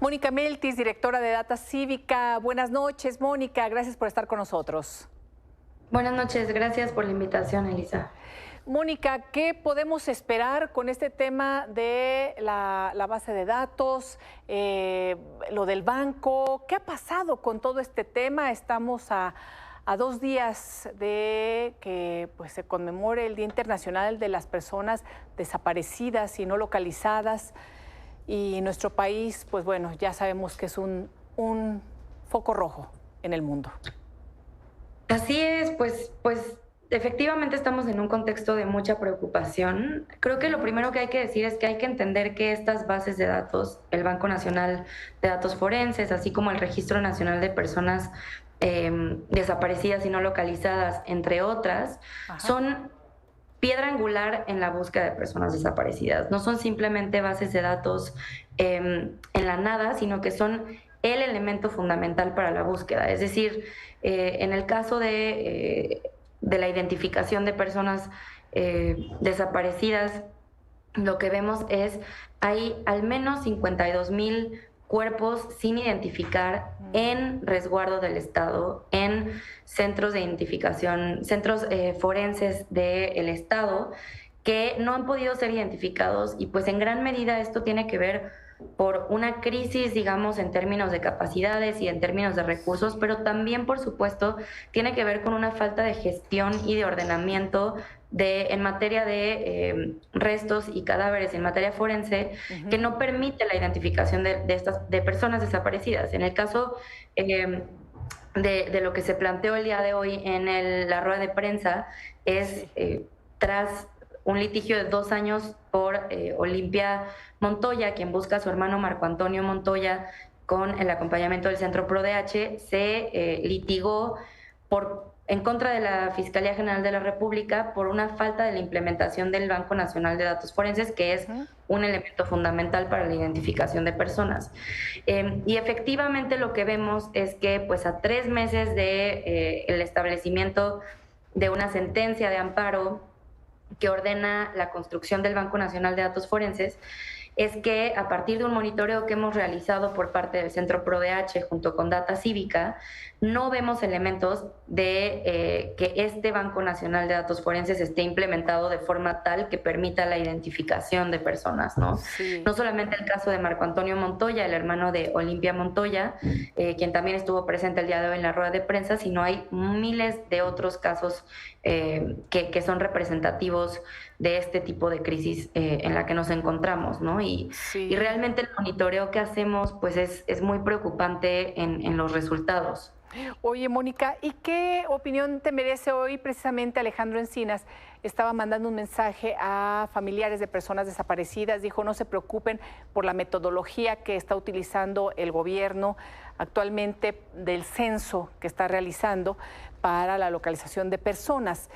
Mónica Meltis, directora de Data Cívica. Buenas noches, Mónica. Gracias por estar con nosotros. Buenas noches, gracias por la invitación, Elisa. Mónica, ¿qué podemos esperar con este tema de la base de datos, lo del banco? ¿Qué ha pasado con todo este tema? Estamos a 2 días de que se conmemore el Día Internacional de las Personas Desaparecidas y No Localizadas. Y nuestro país, pues bueno, ya sabemos que es un foco rojo en el mundo. Así es, pues efectivamente estamos en un contexto de mucha preocupación. Creo que lo primero que hay que decir es que hay que entender que estas bases de datos, el Banco Nacional de Datos Forenses, así como el Registro Nacional de Personas Desaparecidas y No Localizadas, entre otras, son piedra angular en la búsqueda de personas desaparecidas. No son simplemente bases de datos en la nada, sino que son el elemento fundamental para la búsqueda. Es decir, en el caso de la identificación de personas desaparecidas, lo que vemos es hay al menos 52,000 cuerpos sin identificar en resguardo del Estado, en centros de identificación, centros forenses del Estado, que no han podido ser identificados, y pues en gran medida esto tiene que ver por una crisis, digamos, en términos de capacidades y en términos de recursos, pero también, por supuesto, tiene que ver con una falta de gestión y de ordenamiento en materia de restos y cadáveres, en materia forense, que no permite la identificación de personas desaparecidas. En el caso de lo que se planteó el día de hoy en la rueda de prensa, es tras un litigio de 2 años por Olimpia Montoya, quien busca a su hermano Marco Antonio Montoya con el acompañamiento del Centro ProDH, se litigó en contra de la Fiscalía General de la República por una falta de la implementación del Banco Nacional de Datos Forenses, que es un elemento fundamental para la identificación de personas. Y efectivamente lo que vemos es que pues a 3 meses de el establecimiento de una sentencia de amparo que ordena la construcción del Banco Nacional de Datos Forenses, es que a partir de un monitoreo que hemos realizado por parte del Centro ProDH junto con Data Cívica, no vemos elementos de que este Banco Nacional de Datos Forenses esté implementado de forma tal que permita la identificación de personas, ¿no? Sí. No solamente el caso de Marco Antonio Montoya, el hermano de Olimpia Montoya, quien también estuvo presente el día de hoy en la rueda de prensa, sino hay miles de otros casos que son representativos de este tipo de crisis en la que nos encontramos, ¿no? Y realmente el monitoreo que hacemos pues es muy preocupante en los resultados. Oye, Mónica, ¿y qué opinión te merece hoy precisamente Alejandro Encinas? Estaba mandando un mensaje a familiares de personas desaparecidas, dijo no se preocupen por la metodología que está utilizando el gobierno actualmente del censo que está realizando para la localización de personas.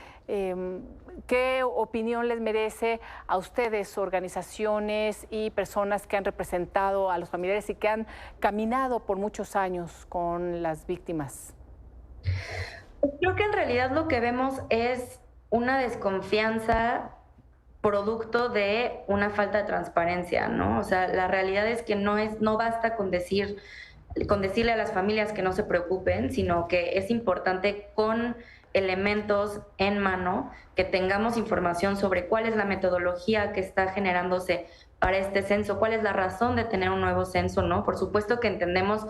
¿Qué opinión les merece a ustedes, organizaciones y personas que han representado a los familiares y que han caminado por muchos años con las víctimas? Creo que en realidad lo que vemos es una desconfianza producto de una falta de transparencia, ¿no? O sea, la realidad es que no basta con decirle a las familias que no se preocupen, sino que es importante con elementos en mano que tengamos información sobre cuál es la metodología que está generándose para este censo, cuál es la razón de tener un nuevo censo, ¿no? Por supuesto que entendemos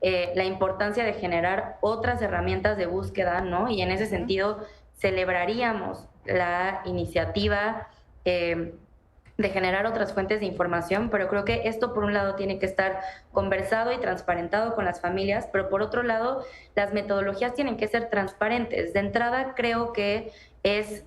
la importancia de generar otras herramientas de búsqueda, ¿no? Y en ese sentido celebraríamos la iniciativa de generar otras fuentes de información, pero creo que esto por un lado tiene que estar conversado y transparentado con las familias, pero por otro lado las metodologías tienen que ser transparentes. De entrada creo que es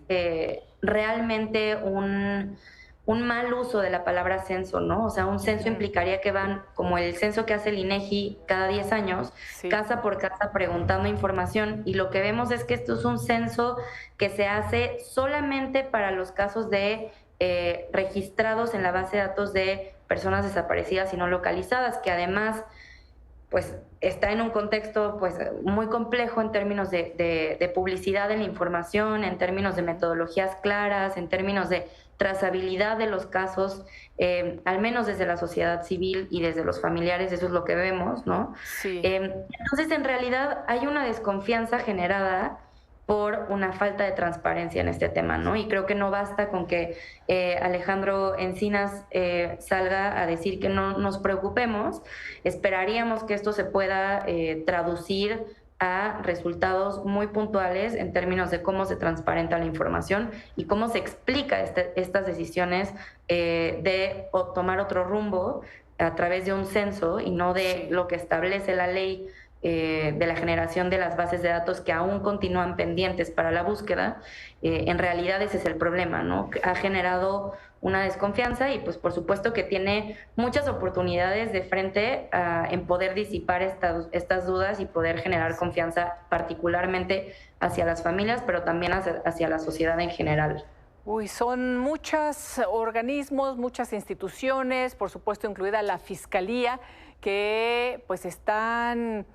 realmente un mal uso de la palabra censo, ¿no? O sea, un censo implicaría que van, como el censo que hace el INEGI cada 10 años, casa por casa preguntando información, y lo que vemos es que esto es un censo que se hace solamente para los casos de registrados en la base de datos de personas desaparecidas y no localizadas, que además pues está en un contexto pues muy complejo en términos de publicidad en la información, en términos de metodologías claras, en términos de trazabilidad de los casos, al menos desde la sociedad civil y desde los familiares, eso es lo que vemos, ¿no? Sí. Entonces, en realidad hay una desconfianza generada por una falta de transparencia en este tema, ¿no? Y creo que no basta con que Alejandro Encinas salga a decir que no nos preocupemos. Esperaríamos que esto se pueda traducir a resultados muy puntuales en términos de cómo se transparenta la información y cómo se explica estas decisiones de tomar otro rumbo a través de un censo y no de lo que establece la ley de la generación de las bases de datos que aún continúan pendientes para la búsqueda. En realidad ese es el problema, ¿no? Ha generado una desconfianza y pues por supuesto que tiene muchas oportunidades de frente en poder disipar estas dudas y poder generar confianza particularmente hacia las familias, pero también hacia la sociedad en general. Uy, son muchos organismos, muchas instituciones, por supuesto incluida la Fiscalía, que pues están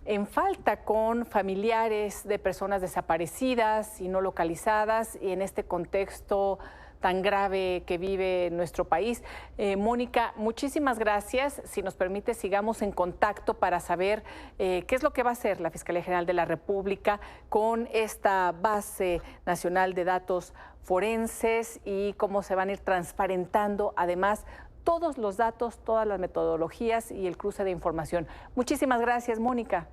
en falta con familiares de personas desaparecidas y no localizadas, y en este contexto tan grave que vive nuestro país. Mónica, muchísimas gracias. Si nos permite, sigamos en contacto para saber qué es lo que va a hacer la Fiscalía General de la República con esta base nacional de datos forenses y cómo se van a ir transparentando, además, todos los datos, todas las metodologías y el cruce de información. Muchísimas gracias, Mónica.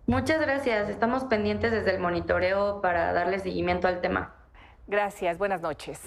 Muchas gracias. Estamos pendientes desde el monitoreo para darle seguimiento al tema. Gracias. Buenas noches.